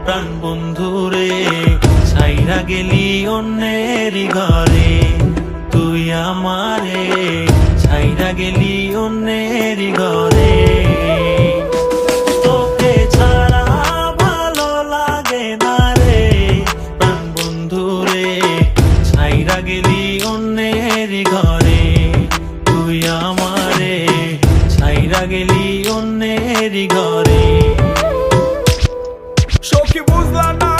প্রাণ বন্ধুরে ছাইরা গেলি অন্যের ঘরে, তুই আমারে ছাইরা গেলি অন্যের ঘরে। তোকে ছাড়া ভালো লাগে না রে প্রাণ বন্ধুরে ছাইরা গেলি অন্যের ঘরে, তুই আমারে ছাইরা গেলি অন্যের ঘরে। সখী বুঝলা না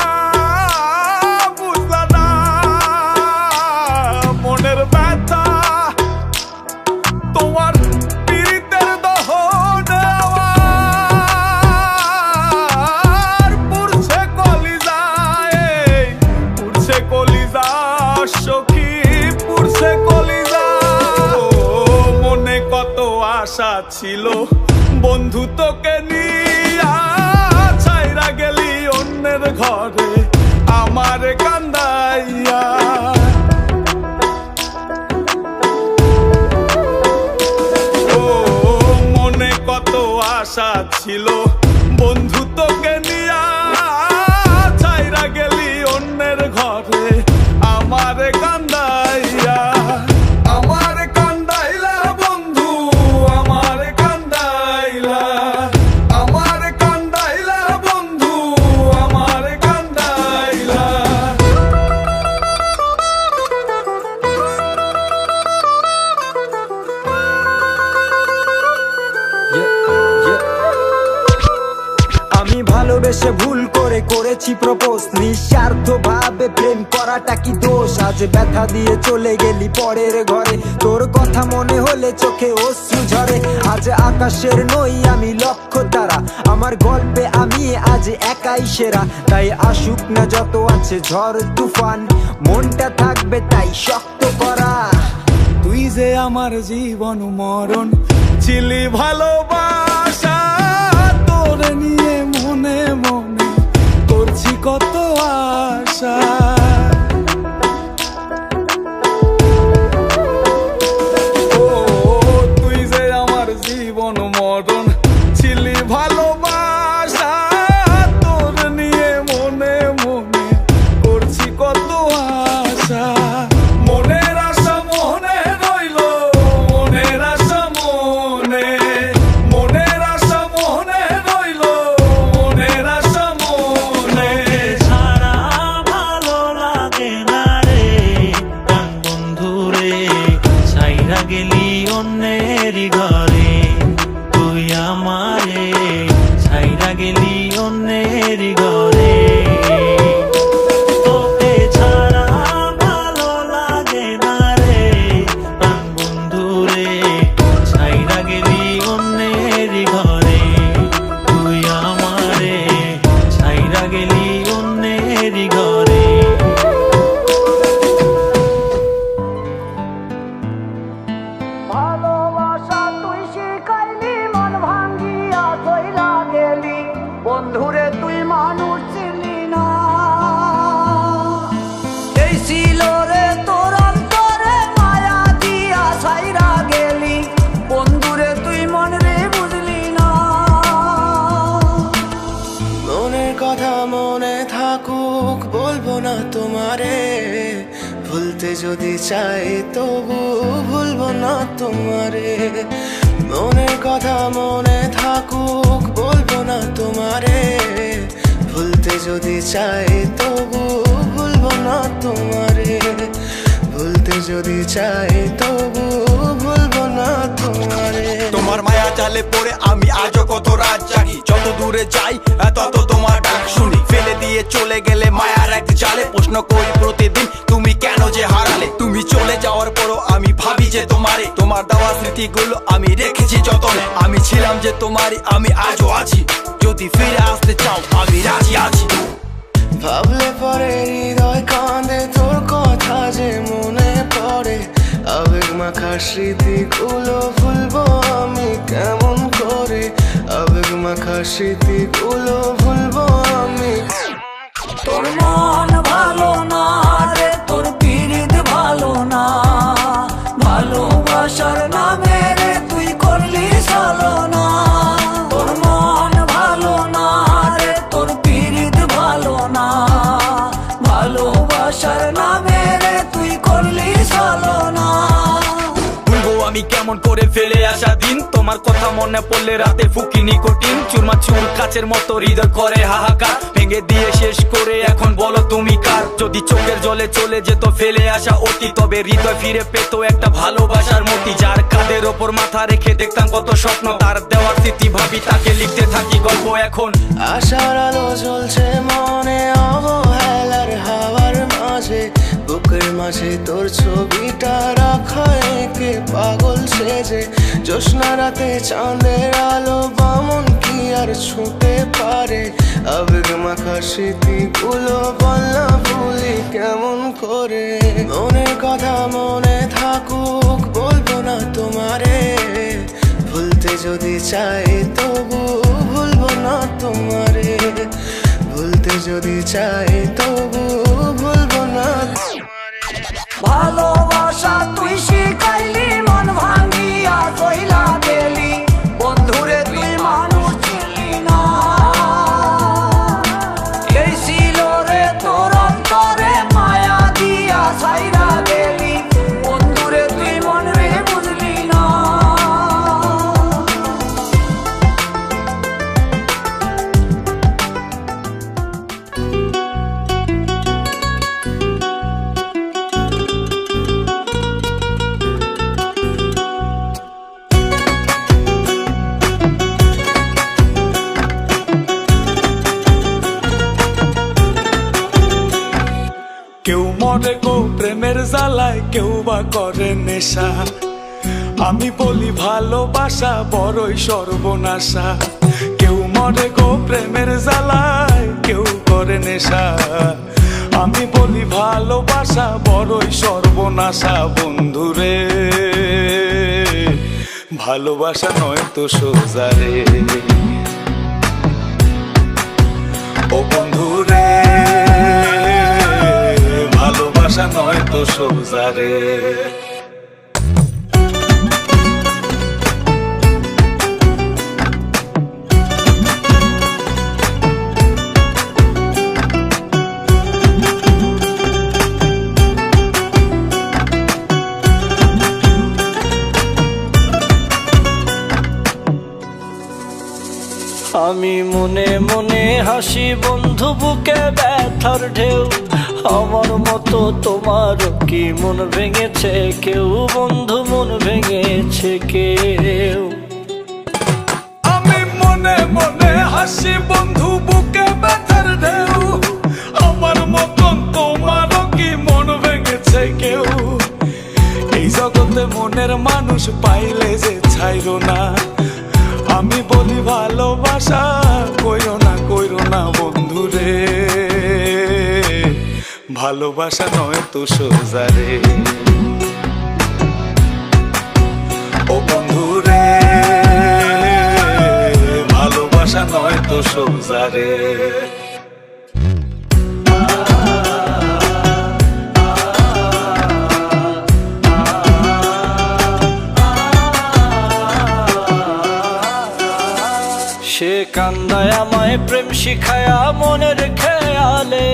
মনের ব্যথা, তোমার পীড়িতের দহন আমার পুড়ছে কলিজায়, পুড়ছে কলিজা সখী, পুড়ছে কলিজা। মনে কত আশা ছিল বন্ধু তোকে নিয়া, ছাইরা গেলি অন্যের ঘরে আমার কান্দাইয়া। ও মনে কত আশা ছিল বন্ধু তোকে নিয়া, ছাইরা গেলি অন্যের ঘরে আমার কান্দাইয়া। আমার কান্দাইলা বন্ধু, আমার কান্দাইলা, আমার কান্দাইলা বন্ধু, আমার কান্দাইলা। আমি ভালোবেসে ভুল করে করেছি প্রপোজ, নিঃস্বার্থ ভাবে প্রেম করাটা কি দোষ? আজ ব্যথা দিয়ে চলে গেলি পরের ঘরে, তোর কথা মনে হলে চোখে অশ্রু ঝরে। আজ আকাশের নই আমি লক্ষ্য তারা, আমার গল্পে আমি আজ একাই সেরা। তাই আসুক না যত আছে ঝড় তুফান, মনটা থাকবে তাই শক্ত করা। তুই যে আমার জীবন মরণ ছিলি ভালোবাসা, তোরে নিয়ে মনে মনে করছি কত আশা। ও তুই যে আমার জীবন মরণ ছিলি ভালোবাসা, তোরে নিয়ে মনে মনে করছি কত আশা। মনের আশা মনে রইল, মনের আশা মনে, মনের আশা মনে রইল, মনের আশা মনে। ছাড়া ভালো লাগে না রে প্রাণ বন্ধুরে ছাইরা গেলি অন্যের ঘরে, তুই আমারে ছাইরা গেলি অন্যের ঘরে। তোকে ছাড়া ভালো লাগে না রে প্রাণ বন্ধুরে ছাইরা গেলি অন্যের ঘরে, তুই আমারে ছাইরা গেলি অন্যের ঘরে। ভালোবাসা তুই শিখাইলি, মন ভাঙ্গিয়া চইলা গেলি, বন্ধুরে তুই মানুষ ছিলি না। এই ছিল রে তোর অন্তরে মায়া দিয়া ছাইরা গেলি, বন্ধুরে তুই মন রে বুঝলি না। মনের কথা মনে থাকুক বলবো না তোমারে, ভুলতে যদি চাই তবু ভুলবো না তোমারে। মনের কথা মনে থাকুক বলবো না তোমারে, ভুলতে যদি চাই তবু ভুলবো না তোমারে। ভুলতে যদি চাই তবু ভুলবো না তোমারে। তোমার মায়া জালে পড়ে আমি আজও কত রাত জাগি, যত দূরে যাই তত তোমার ডাক শুনি। ফেলে দিয়ে চলে গেলে মায়ার এক জালে, প্রশ্ন করি প্রতিদিন তুমি কেন যে হারালে। তুমি চলে যাওয়ার পরও আমি ভাবি যে তোমারে, তোমার দেওয়া স্মৃতিগুলো আমি রেখেছি যতনে। আমি ছিলাম যে তোমারই, আমি আজও আছি, যদি ফিরে আসতে চাও আমি রাজি আছি। ভাবলে পরে হৃদয় কাঁদে, তোর কথা যে মনে পড়ে। আবেগ মাখা স্মৃতিগুলো ভুলবো আমি কেমন করে, আবেগ মাখা স্মৃতিগুলো ভুলবো আমি। তোর মন ভালো না রে, তোর পীড়িত ভালো না, ভালোবাসার নামে রে তুই করলি ছলনা। তোর মন ভালো না রে, তোর পীড়িত ভালো আমি কেমন করে ফেলে আসা দিন, তোমার কথা মনে পড়লে রাতে ফুকি নিকোটিন, চুরমা চুর কাচের মতো হৃদয় করে হাহাকার, ভেঙে দিয়ে শেষ করে এখন বলো তুমি কার। যদি চোখের জলে চলে যেত ফেলে আসা অতি, তবে হৃদয় ফিরে পেত একটা ভালোবাসার মতি, যার কাঁধের ওপর মাথা রেখে দেখতাম কত স্বপ্ন, তার দেওয়ার স্মৃতি ভাবি তাকে লিখতে থাকি গল্প এখন। আশার আলো জ্বলছে মনে অবহেলার হাওয়ার মাঝে, বুকের মাঝে তোর ছবিটা রাখা একে পাগল সেজে, জ্যোৎস্না রাতে চাঁদের আলো বামন কি আর ছুঁতে পারে, আবেগ মাখা স্মৃতিগুলো বলনা ভুলি কেমন করে, মনের কথা মনে থাকুক বলবো না তোমারে, ভুলতে যদি চাই তবু ভুলবো না তোমারে, ভুলতে যদি চাই তবু ভুলবো না তোমারে। ভালোবাসা তুই শিখাইলি মন ভাঙিয়া কইলা গেলি, বন্ধুরে তুই মানুষ ছিলি না, এই ছিল রে তোর অন্তরে মায়া দিয়া ছাইরা গেলি, বন্ধুরে তুই মন রে বুঝলি না। কেউ মরে গো প্রেমের জ্বালায়, কেউ বা করে নেশা, আমি বলি ভালোবাসা বড়ই সর্বনাশা। কেউ মরে গো প্রেমের জ্বালায়, কেউ করে নেশা, আমি বলি ভালোবাসা বড়ই সর্বনাশা। বন্ধুরে ভালোবাসা নয় তো সোজা রে, ও বন্ধুরে ভালোবাসা নয় তো সোজা রে। আমি মনে মনে হাসি বন্ধু বুকে ব্যথার ঢেউ, আমার মতো তোমারও কি মন ভেঙেছে কেউ, বন্ধু মন ভেঙেছে কেউ। আমি মনে মনে হাসি বন্ধু বুকে ব্যথার ঢেউ, আমার মতন তোমারও কি মন ভেঙেছে কেউ, এই জগতে মনের মানুষ পাইলে যে ছাইরো না, আমি বলি ভালোবাসা কইরো না বন্ধুরে, ভালোবাসা নয় তো সোজা রে, ও বন্ধুরে ভালোবাসা নয় তো সোজা রে। সে কান্দায় আমায় প্রেম শিখায়া মনের খেয়ালে,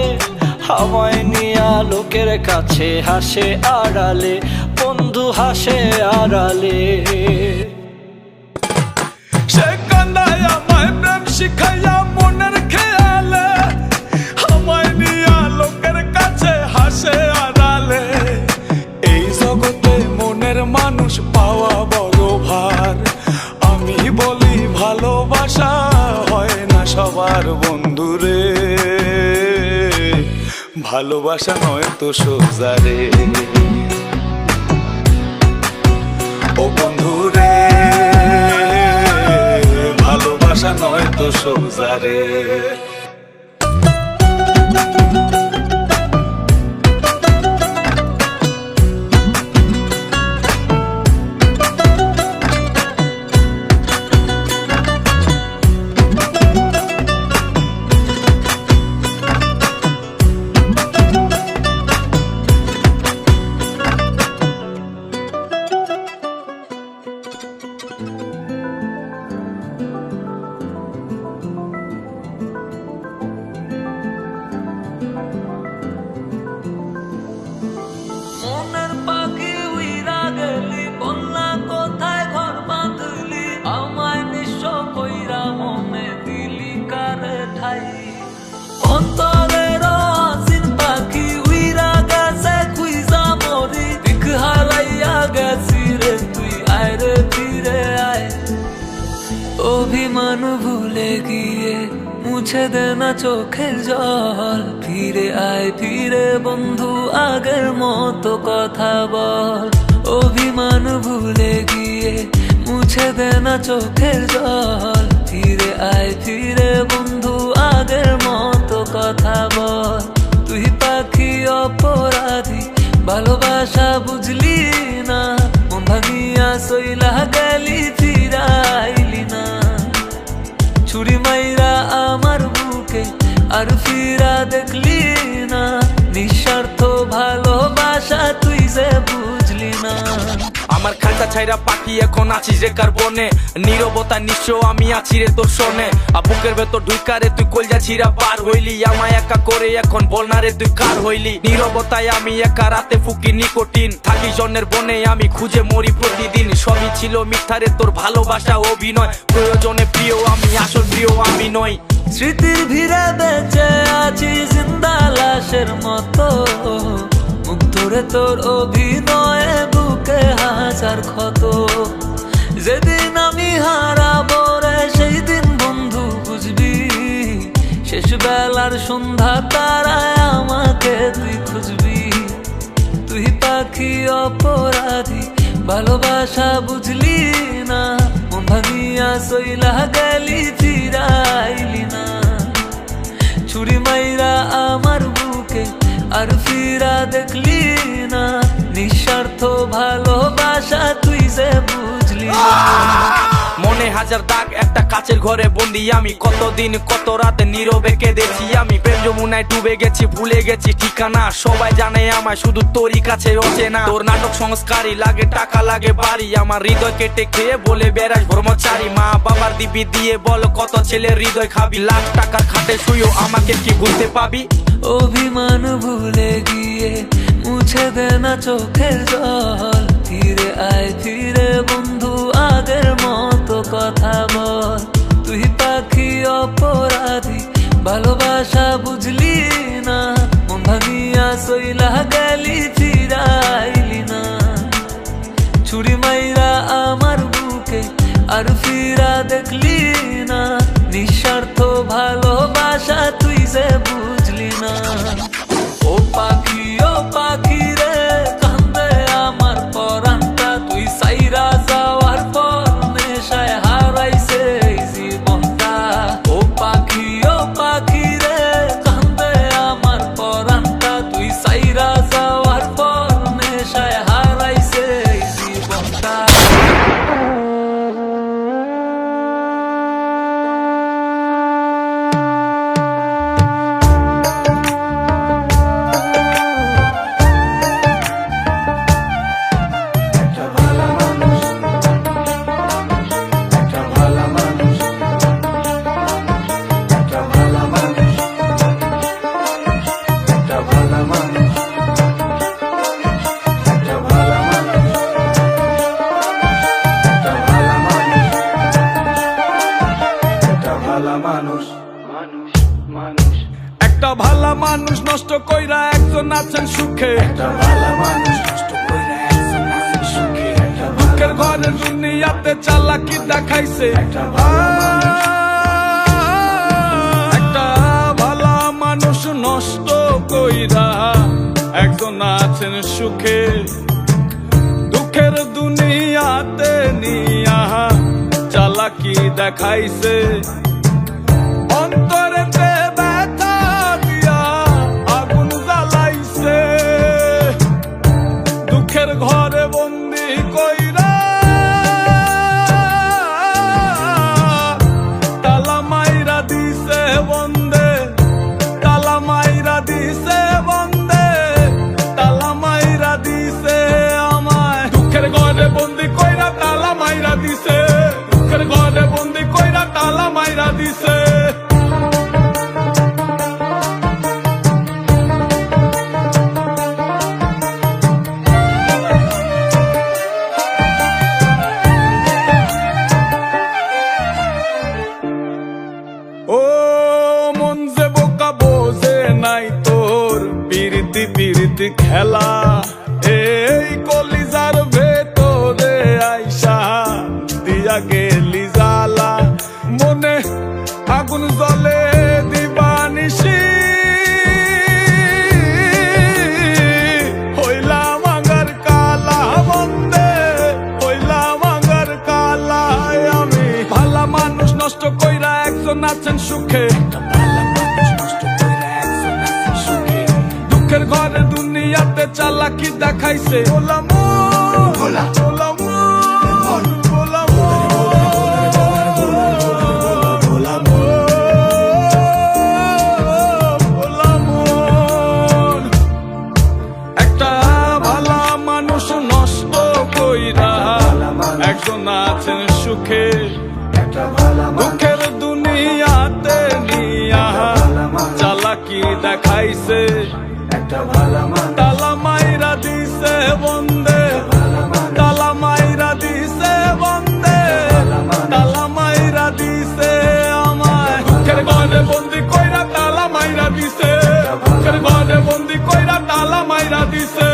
আমায় নিয়া লোকের কাছে হাসে আড়ালে, বন্ধু হাসে আড়ালে। সে কান্দায় আমায় প্রেম শিখাইয়া মনের খেয়ালে, আমায় নিয়া লোকের কাছে হাসে আড়ালে, এই জগতে মনের মানুষ পাওয়া বড় ভার, আমি বলি ভালোবাসা হয় না সবার বন্ধুরে, ভালোবাসা নয় তো সোজা রে, ও বন্ধুরে ভালোবাসা নয় তো সোজা রে। হাই অন্তরের আসিন পাখি উইরা গেছে খুইজা মরি দিক হারাইয়া গেছি রে তুই আয় রে ফিরে আয় অভিমান ভুলে গিয়ে মুছে দে না চোখের জল ফিরে আয় ফিরে বন্ধু আগের মতো কথা বল অভিমান ভুলে গিয়ে মুছে দে না চোখের জল ফিরে আয় ফিরে বন্ধু আগের মতো কথা বল তুই পাখি অপরাধী ভালোবাসা বুঝলি না মন ভাঙিয়া সইলা গেলি ফিরাইলি না ছুরি মাইরা আমার বুকে আর ফিরা দেখলি না নিঃস্বার্থ ভালোবাসা তুই যে বুঝলি না আমার খাঁচা ছাইরা পাখি এখন আছিস রে কার বনে নীরবতা নিঃস্ব আমি আছি রে তোর শোনে বুকের ভেতর ঢুকারে তুই কলজা ছিড়া পার হইলি আমায় একা করে এখন বল না রে তুই কার হইলি নীরবতায় আমি একা রাতে ফুকি নিকোটিন থাকি জনের বনে আমি খুঁজে মরি প্রতিদিন সবই ছিল মিথ্যারে তোর ভালোবাসা অভিনয় প্রয়োজনে প্রিয় আমি আসল প্রিয় আমি নই স্মৃতির ভিড়ে বেঁচে আছি জিন্দা লাশের মতো মুখ ধরে তোর অভিনয়ে বুকে হাজার ক্ষত যেদিন আমি হারাবো রে সেই দিন বন্ধু বুঝবি শেষ বেলার সন্ধ্যা তারায় আমাকে তুই খুঁজবি তুই পাখি অপরাধী ভালোবাসা বুঝলি না মন ভাঙিয়া সইলা গেলি ফিরাইলি না ছুরি মাইরা আমার বুকে আর ফিরা দেখলি না নিঃস্বার্থ ভালোবাসা তুই যে বুঝলি না মনে হাজার দাগ একটা কাচের ঘরে বন্দি আমি কতদিন কত রাতে নীরবে কেঁদেছি আমি প্রেম যমুনায় ডুবে গেছি ভুলে গেছি ঠিকানা সবাই জানে আমায় শুধু তোরই কাছে অচেনা তোর নাটক সংস্কারী লাগে টাকা লাগে বাড়ি আমার হৃদয় কেটে খেয়ে বলে বেড়াস ব্রহ্মচারী মা বাবার দিবি দিয়ে বল কত ছেলে হৃদয় খাবি লাখ টাকার খাটে শুয়েও আমাকে কি ভুলতে পাবি অভিমান ভুলে গিয়ে মুছে দে না চোখের জল ফিরে আয় ফিরে বন্ধু আগের মতো কথা বল তুই পাখি অপরাধী ভালোবাসা বুঝলি না মন ভাঙিয়া সইলা গেলি ফিরাইলি না ছুরি মাইরা আমার বুকে আর ফিরা দেখলি না নিঃস্বার্থ ভালোবাসা তুই যে বুঝলি না ও পাখি রে কান্দে আমার পরানটা তুই সাইরা যাওয়ার পর নেশায় হারাইছে এই জীবনটা ও পাখি রে কান্দে আমার পরানটা তুই সাইরা যাওয়ার পর নেশায় হারাইছে এই জীবনটা একটা ভালা মানুষ নষ্ট কইরা একজন আছেন সুখে একটা ভালা মানুষ নষ্ট কইরা একজন আছেন সুখে দুঃখের ঘরে দুনিয়াতে চালাকি দেখাইছে একটা ভালা মানুষ নষ্ট কইরা একজন আছেন সুখে দুঃখের দুনিয়াতে নিয়া চালাকি দেখাইছে অন্তরেতে ব্যথা দিয়া আগুন জ্বালাইছে দুঃখের ঘরে বন্দি কইরা তালা মাইরা দিছে বন্দে তালা মাইরা দিছে বন্দে তালা মাইরা দিছে আমায় দুঃখের ঘরে বন্দি কইরা তালা মাইরা দিছে দুঃখের ঘরে বন্দি কইরা তালা মাইরা মন যে বোকা বোঝে নাই তোর পিরিতি পিরিতি খেলা, এই কলিজার ভেতরে আইসা দিয়া গেলি জ্বালা, মনে আগুন জ্বলে দিবানিসি হইলাম আঙ্গার কালা বন্দে, হইলাম আঙ্গার কালা। আমি ভালা মানুষ নষ্ট কইরা একজন আছেন সুখে, দুঃখের ঘরে দুনিয়াতে চালাকি দেখাইছে। ভোলা মন, ভোলা ভোলা মন, ভোলা মন। একটা ভালা মানুষ নষ্ট কইরা একজন আছেন সুখে, দুঃখের দুনিয়াতে নিয়া চালাকি দেখাইছে। তালা মাইরা দিছে বন্দে, তালা মাইরা দিছে বন্দে, তালা মাইরা দিছে আমায়। দুঃখের ঘরে বন্দি কইরা তালা মাইরা দিছে, দুঃখের ঘরে বন্দি কইরা তালা মাইরা দিছে।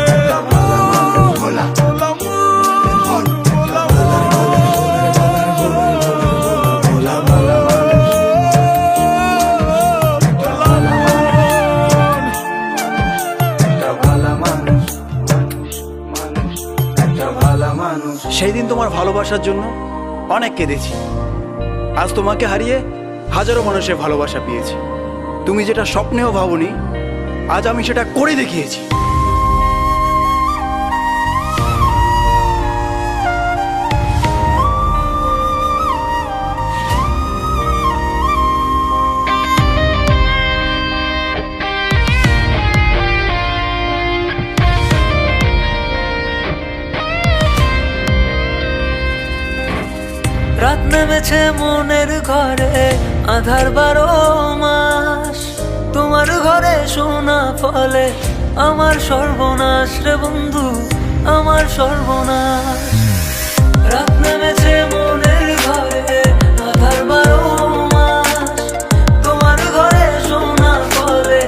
ভোলা ভোলা মন, ভোলা সেই দিন তোমার ভালোবাসার জন্য অনেক কেঁদেছি, আজ তোমাকে হারিয়ে হাজারো মানুষের ভালোবাসা পেয়েছি। তুমি যেটা স্বপ্নেও ভাবনি, আজ আমি সেটা করে দেখিয়েছি। রাত নেমেছে মনের ঘরে আধার 12 মাস, তোমার ঘরে শোনা ফলে আমার সর্বনাশ রে বন্ধু, আমার সর্বনাশ। রাত নেমেছে মনের ঘরে আধার 12 মাস, তোমার ঘরে শোনা ফলে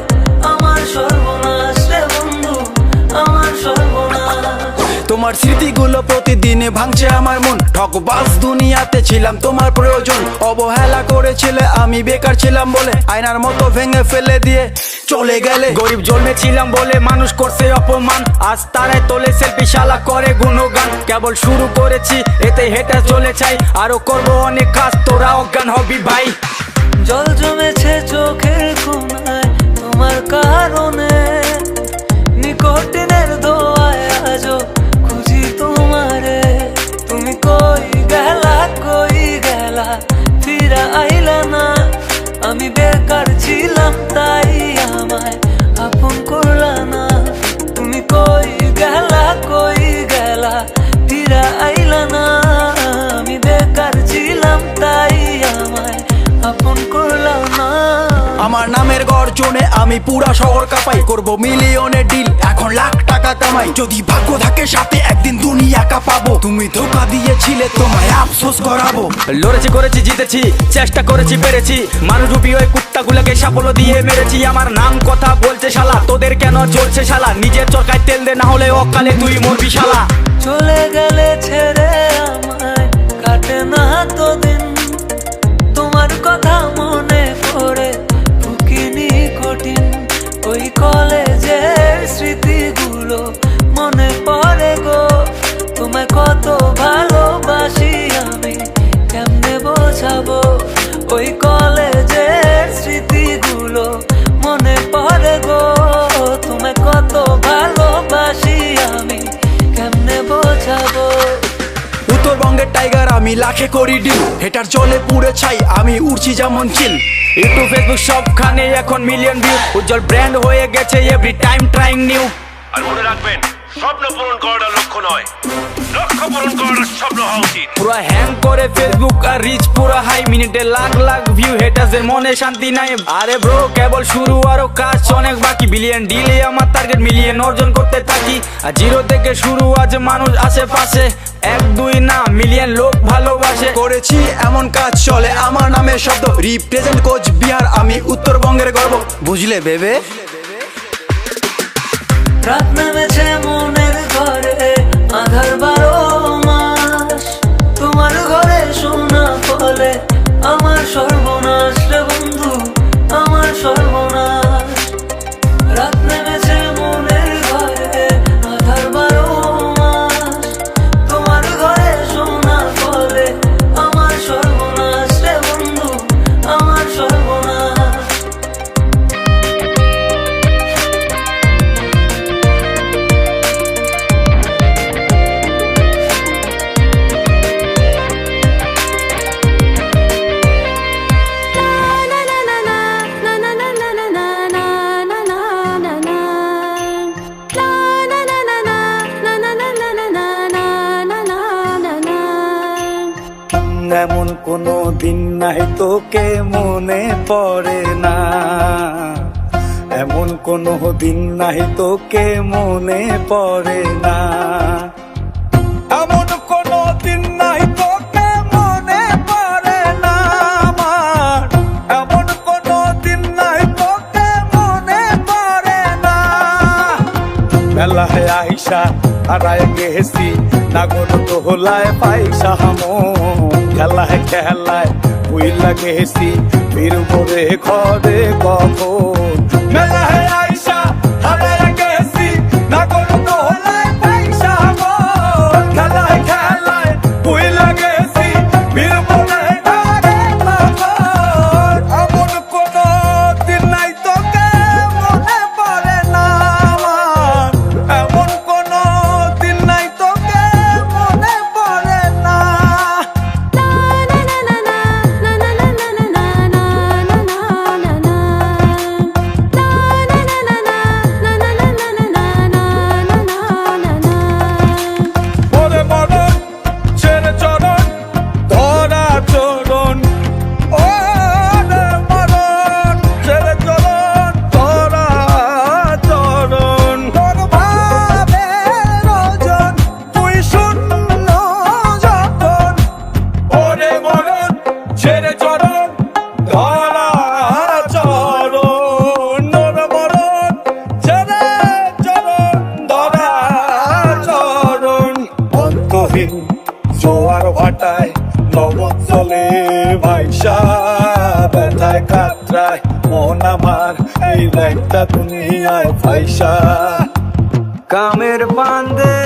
আমার সর্বনাশ রে বন্ধু, আমার সর্বনাশ। তোমার স্মৃতিগুলো প্রতিদিনে ভাঙছে আমার মন, ঠকবাজ দুনিয়াতে ছিলাম তোমার প্রয়োজন। অবহেলা করেছিলে, আমি বেকার ছিলাম বলে আয়নার মতো ভেঙে ফেলে দিয়ে চলে গেলে। গরিব জন্মেছিলাম বলে মানুষ করছে অপমান, আজ তারাই তোলে সেলফি শালা করে গুণগান। কেবল শুরু করেছি এতে হেঁটে চলে চাই, আরো করবো অনেক কাজ, তোরা অজ্ঞান হবি ভাই। জল জমেছে চোখের কোণায় তোমার কারণে, নিকটিনের দোয়ায় আজও খুঁজি তোমারে। তুমি কই গেলা ফিরা আইলা না, আমি বেকার ছিলাম তাই আমায় আপন করলা না। তুমি কই গেলা ফিরা আইলা না, আমি বেকার ছিলাম তাই আমায় আপন করলা না। আমার নামের গর্জনে আমি পুরা শহর কাঁপাই, করব মিলিয়নের ডিল, এখন লাখ টাকা কামাই। যদি ভাগ্য থাকে সাথে একদিন দুনিয়া কাঁপাবো, তুমি ধোকা দিয়েছিলে তোমায় আফসোস করাবো। লড়েছি করেছি জিতেছি, চেষ্টা করেছি পেরেছি, মানুষ রূপী ওই কুত্তাগুলোকে সাফল্য দিয়ে মেরেছি। আমার নাম কথা বলছে শালা, তোদের কেন চলছে শালা, নিজের চরকায় তেল দে না হলে অকালে তুই মরবি শালা। চলে গেলে ছেড়ে আমায় কাটে না তো দিন, তোমার কথা মনে পড়ে ফুকিনি কঠিন। ওই কলেজের স্মৃতিগুলো মনে পড়ে গো, তোমায় কত ভালোবাসি আমি কেমনে বোঝাবো। ওই কলেজের স্মৃতিগুলো মনে পড়ে গো, তোমায় কত ভালোবাসি আমি কেমনে বোঝাবো। উত্তরবঙ্গের টাইগার আমি, লাখে করি ডিল, হেটার চলে পুড়ে ছাই, আমি উড়ছি যেমন চিল। ইউটিউব ফেসবুক সবখানে এখন মিলিয়ন ভিউ, উজ্জ্বল ব্র্যান্ড হয়ে গেছে এভরি টাইম ট্রাইং নিউ। আর মনে রাখবেন, স্বপ্ন পূরণ করাটা লক্ষ্য নয়, লক্ষ্য পূরণ করাটা স্বপ্ন হওয়া উচিত। পুরো হ্যাং করে ফেসবুক আর রিচ পুরো হাই, মিনিটে লাখ লাখ ভিউ, হেটারদের মনে শান্তি নাই। আরে ব্রো কেবল শুরু, আরো কাজ অনেক বাকি, বিলিয়ন ডিলে আমার টার্গেট, মিলিয়ন অর্জন করতে থাকি। আর জিরো থেকে শুরু, আজ মানুষ আশেপাশে, 1-2 না মিলিয়ন লোক ভালোবাসে। করেছি এমন কাজ চলে আমার নামে শব্দ, রিপ্রেজেন্ট কোচবিহার, আমি উত্তরবঙ্গের বুকের গর্ব, বুঝলে বেবে? রাত নেমেছে মনের ঘরে, আধার 12 মাস। তোমার ঘরে সোনা ফলে আমার সর্বনাশ রে বন্ধু, আমার সর্বনাশ। রাত নেমেছে মনের ঘরে, আধার 12 মাস। তোমার ঘরে সোনা ফলে আমার সর্বনাশ রে বন্ধু, আমার সর্বনাশ। এমন কোনো দিন নাই তোকে মনে পড়ে না, এমন কোনো দিন নাই তোকে মনে পড়ে না, এমন কোনো দিন নাই তোকে মনে পড়ে না আমার, এমন কোনো দিন নাই তোকে মনে পড়ে না। মেলায় আইসা হারায় গেছি, নাগর দোলায় পাইসা হামো, খেলায় খেলায় বুইলা গেছি, ফিরবো রে ঘরে কখন। মেলায় আইসা হারায় গেছি, নাগর দোলায় পাইসা হামো, খেলায় খেলায় বুইলা গেছি, ফিরবো রে ঘরে কখন। এমন কোনো দিন নাই তোকে মনে পড়ে না আমার, এমন কোনো দিন নাই তোকে মনে পড়ে না। ওরে মরণ ছেড়ে চরণ ধরা চরণ, ওরে মরণ ছেড়ে চরণ ধরা চরণ। তোর ভাবের ওজন তুই শূন্য যখন, ওরে মরণ ছেড়ে চরণ ধরা চরণ, ওরে মরণ ছেড়ে চরণ ধরা চরণ। অন্তহীন জোয়ার ভাটায় নবদ চলে ভাইসা, ব্যথায় কাতরায় মন আমার এই একটা দুনিয়ায় ভাইসা। কামের বান্দে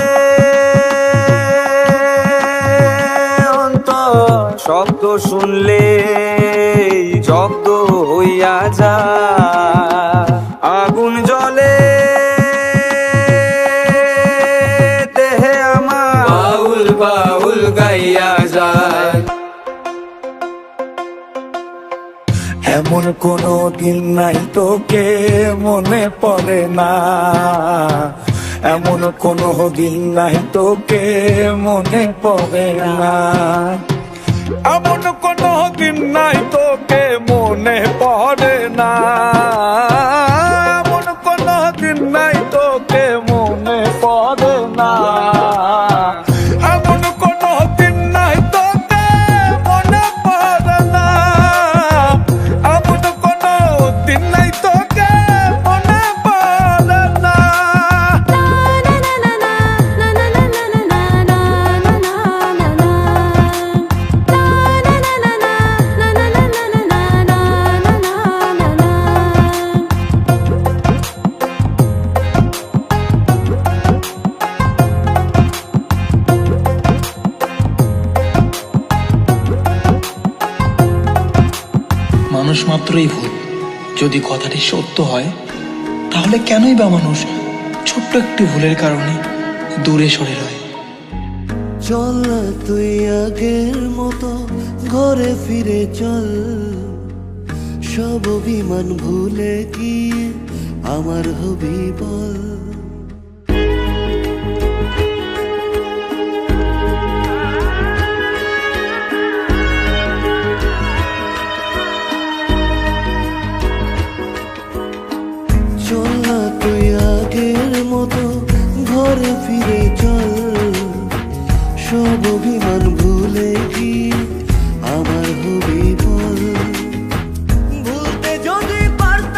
অন্তর শব্দ শুনলে জব্দ হইয়া যায়, আগুন জ্বলে দেহে আমার, বাউল বাউল গাইয়া যায়। এমন কোনো দিন নাই তোকে মনে পড়ে না, এমন কোনো দিন নাই তোকে মনে পড়ে না, এমন কোনো দিন নাই তোকে মনে পড়ে না, এমন কোনো দিন নাই তোকে মনে পড়ে না, এমন কোনো দিন নাই তোকে মনে পড়ে না, এমন কোনো দিন নাই তোকে মনে পড়ে না। মানুষ মাত্রই ভুল, যদি কথাটি সত্য হয় তাহলে কেনই বা মানুষ ছোট্ট একটি ভুলের কারণে দূরে সরে রয়। চল না তুই আগের মতো ঘরে ফিরে চল, সব অভিমান ভুলে গিয়ে আমার হবি বল। চল না তুই আগের মতো ঘরে ফিরে চল, সব অভিমান ভুলে গিয়ে আমার হবি বল। ভুলতে যদি পারতাম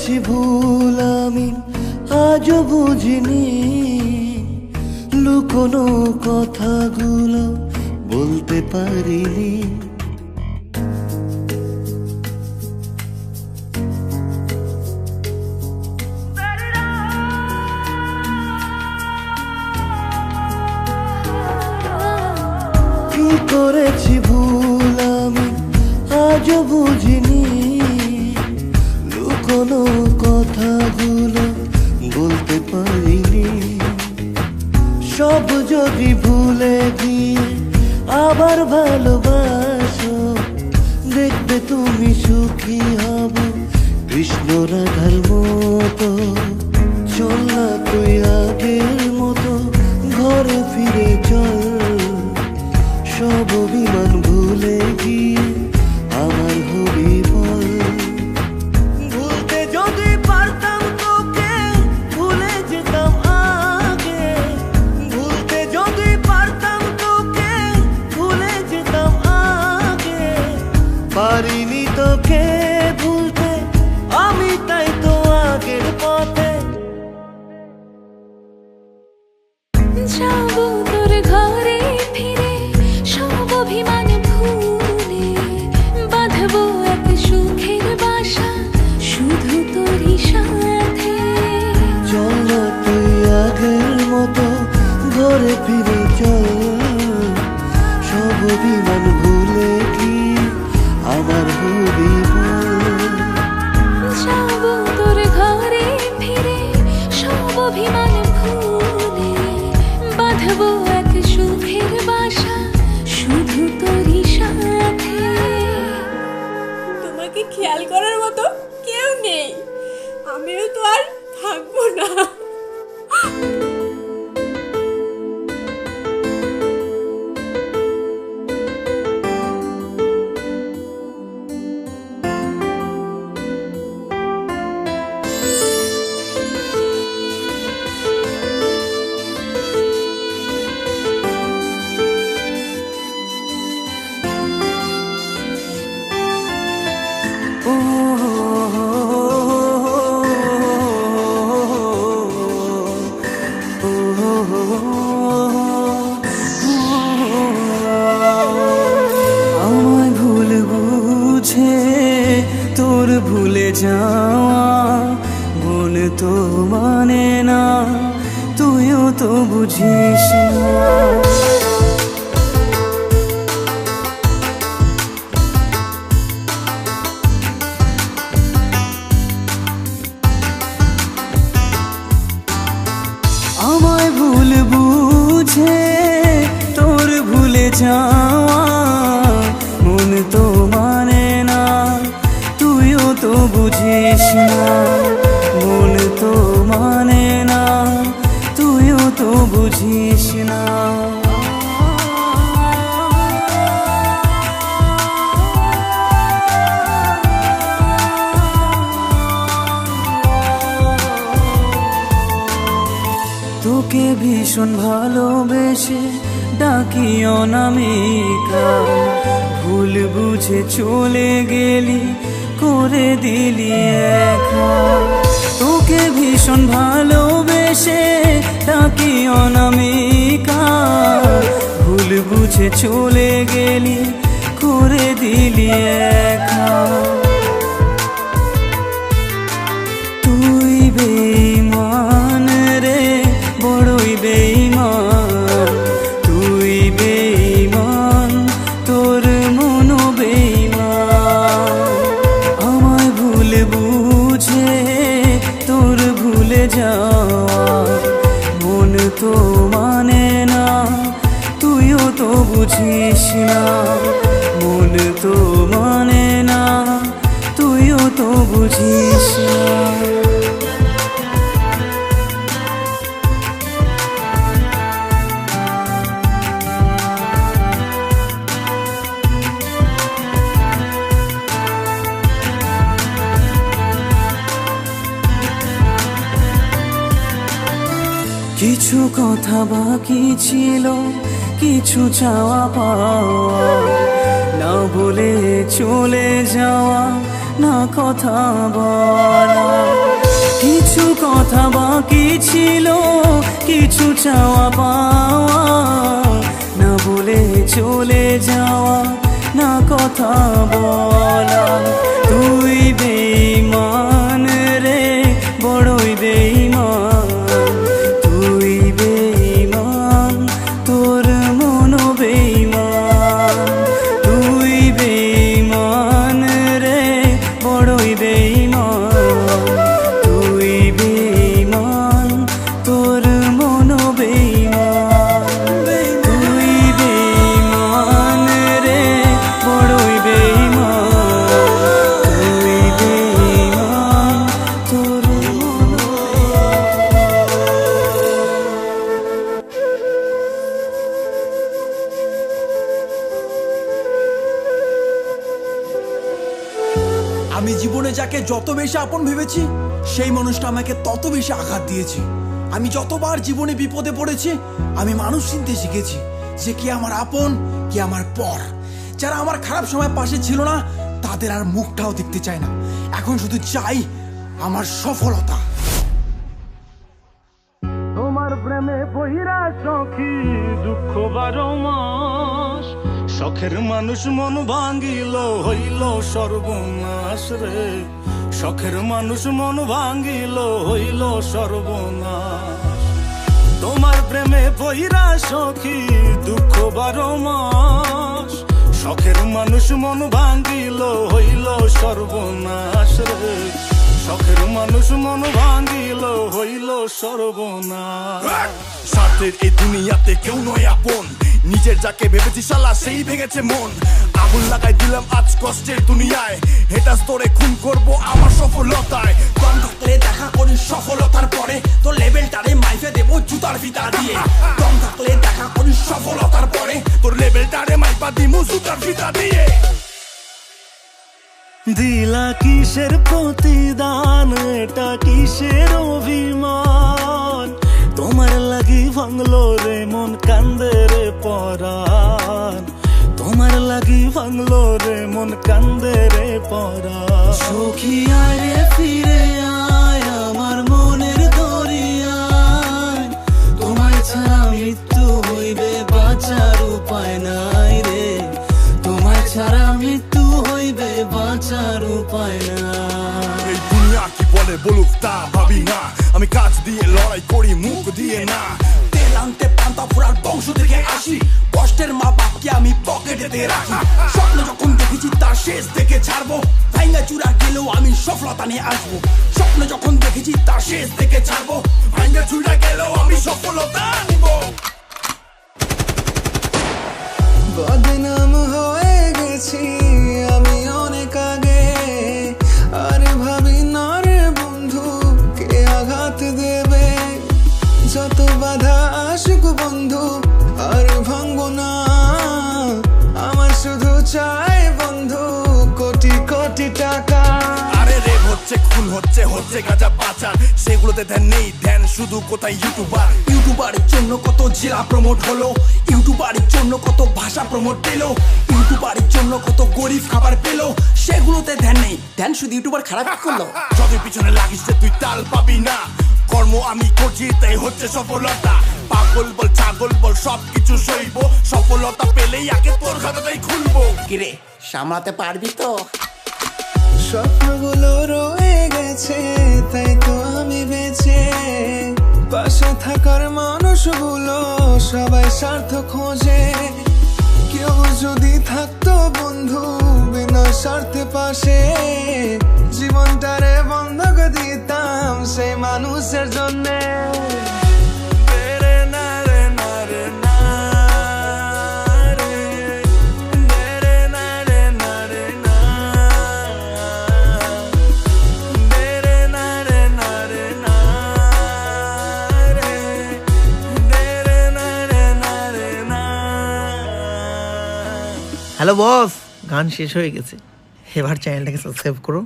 করেছি ভুল আমি আজও বুঝিনি, লুকোনো কথাগুলো বলতে পারিনি। কি করেছি ভুল আমি আজও বুঝিনি, লুকোনো কথাগুলো বলতে পারিনি। সব যদি ভুলে গিয়ে আবার ভালোবাসো, দেখবে তুমি সুখী হব কৃষ্ণ রাধার মতো। চল না তুই আগের মতো ঘরে ফিরে চল, সব অভিমান ভুলে গিয়ে আমার হবি বল। ভুলতে যদি পারতাম তোকে ভুলে যেতাম আগে, ভুলতে যদি পারতাম তোকে ভুলে যেতাম আগে। পারিনি তোকে ভুলতে আমি, তাই তো আগের পথে যাবো তোর ঘরে ফিরে, সব অভিমান ভুলে বাঁধবো এক সুখের বাসা শুধু তোরই সাথে। চল না তুই আগের মতো ঘরে ফিরে চল, সব অভিমান ভুলে কি আমার হবি বল। যাবো তোর ঘরে ফিরে, সব অভিমান ভুলে বাঁধবো এক সুখের বাসা শুধু তোরই সাথে। তোমাকে খেয়াল করার মতো কেউ নেই, আমিও তো আর থাকবো না। আমায় ভুল বুঝে তোর ভুলে যাওয়া মন তো মানে না, তুইও তো বুঝিস না। আমায় ভুল বুঝে তোর ভুলে যাওয়া মন তো মানে না, তুইও তো বুঝিস না। মন তো মানে না, তুইও তো বুঝিস না। তোকে ভীষণ ভালোবেসে ডাকি অনামিকা, ভুল বুঝে চলে গেলি করে দিলি একা। তোকে ভীষণ ভালোবেসে ডাকি অনামিকা, ভুল বুঝে চলে গেলি করে দিলি একা। তুই বেঈমান রে, বড়ই বেঈমান, তুই বেঈমান, তোর মনও বেঈমান। আমায় ভুল বুঝে তোর ভুলে যাওয়া মন তো মানে না, তুইও তো বুঝিস না। মন তো মানে না, তুইও তো বুঝিস না। কিছু কথা বাকি ছিল, কিছু চাওয়া পাওয়া, না বলে চলে যাওয়া না কথা বলা। কিছু কথা বাকি ছিল, কিছু চাওয়া পাওয়া, না বলে চলে যাওয়া, না কথা বলা। তুই বেঈমান রে, বড়ই বেঈমান, তুই বেঈমান, তোর মনও বেঈমান। তুই বেঈমান রে, বড়ই বেঈমান, তুই বেঈমান, তোর মনও বেঈমান। তুই বেঈমান রে, বড়ই বেঈমান, তুই বেঈমান, তোর মনও আমি জীবনে যাকে যত বেশি আপন ভেবেছি, সেই মানুষটা আমাকে তত বেশি আঘাত দিয়েছে। আমি যতবার জীবনে বিপদে পড়েছি, আমি মানুষ চিনতে শিখেছি যে কে আমার আপন, কে আমার পর। যারা আমার খারাপ সময় পাশে ছিল না, তাদের আর মুখটাও দেখতে চাই না। এখন শুধু চাই আমার সফলতা। তোমার প্রেমে বহিরা সখী দুঃখ 12 মাস, শখের মানুষ মন ভাঙ্গিল হইল সর্বনাশ রে। শখের মানুষ মন ভাঙ্গিল হইল সর্বনাশ। তোমার প্রেমে বহিরা সখী দুঃখ 12 মাস, শখের মানুষ মন ভাঙ্গিল হইল সর্বনাশ রে। শখের মানুষ মন ভাঙ্গিল হইল সর্বনাশ। স্বার্থের এই দুনিয়াতে কেউ নয় আপন, নিজের যাকে ভেবেছি শালা সেই ভেঙেছে মন। আগুন লাগাই দিলাম আজ কষ্টের দুনিয়ায়, হেটাস তোরে খুন করব আমার সফলতায়। দম থাকলে দেখা করি সফলতার পরে, তোর লেভেলটারে মাইফে দেবো জুতার ফিতা দিয়ে। দম থাকলে দেখা করি সফলতার পরে, তোর লেভেলটারে মাইপা দিমু জুতার ফিতা দিয়ে। দিলা কিসের প্রতিদান, এটা কিসের অভিমান? তোমার লাগি ভাঙলো রে মন, কান্দে রে পরাণ। তোমার লাগি ভাঙলো রে মন, কান্দে রে পরাণ। সখী আয় রে ফিরে আয় আমার মনের দরিয়ায়, তোমায় ছাড়া মৃত্যু হইবে বাঁচার উপায় নাই রে। তোমায় ছাড়া মৃত্যু হইবে বাঁচার উপায় নাই। এই দুনিয়া কি বলে বলুক তা ভাবি না, আমি কাজ দিয়ে লড়াই করি মুখ দিয়ে না। তেল আনতে পান্তা ফুরার বংশ থেকে আসি, কষ্টের মা বাপকে আমি পকেটেতে রাখি। স্বপ্ন যখন দেখেছি তার শেষ দেখে ছাড়বো, ভাইঙ্গা চূড়া গেলেও আমি সফলতা নিয়ে আসবো। স্বপ্ন যখন দেখেছি তার শেষ দেখে ছাড়বো, ভাইঙ্গা চূড়া গেলেও আমি সফলতা আনবো। বদনাম হয়ে গেছি আমি অনেক আগে, আর ভাবি না রে বন্ধু কে আঘাত দেবে। যত বাধা আসুক বন্ধু আর ভাঙবো না, আমার শুধু চাই বন্ধু কোটি কোটি টাকা। আরে রেপ হচ্ছে, খুন হচ্ছে, হচ্ছে গাঁজা পাচার, সেগুলোতে ধ্যান নেই, ধ্যান শুধু কোথায় ইউটিউবার। ইউটিউবারের জন্য কত জেলা প্রমোট হলো, ইউটিউবারের জন্য কত ভাষা প্রমোট পেলো, ইউটিউবারের জন্য কত গরিব খাবার পেলো, সেগুলোতে ধ্যান নেই, ধ্যান শুধু ইউটিউবার খারাপ করলো। যতই পিছনে লাগিস যে তুই তাল পাবি না, কর্ম আমি করছি তাই হচ্ছে সফলতা। পাগল বল ছাগল বল সবকিছু সইব, সফলতা পেলেই আগে তোর খাতাটাই খুলবো। কিরে সামলাতে পারবি তো? স্বপ্নগুলো রয়ে গেছে তাই তো আমি বেঁচে, পাশে থাকার মানুষগুলো সবাই স্বার্থ খোঁজে। কেউ যদি থাকতো বন্ধু বিনা স্বার্থে পাশে, জীবনটারে বন্ধক দিতাম সেই মানুষের জন্যে। হ্যালো বস, গান শেষ হয়ে গেছে, এবার চ্যানেলটাকে সাবস্ক্রাইব করো।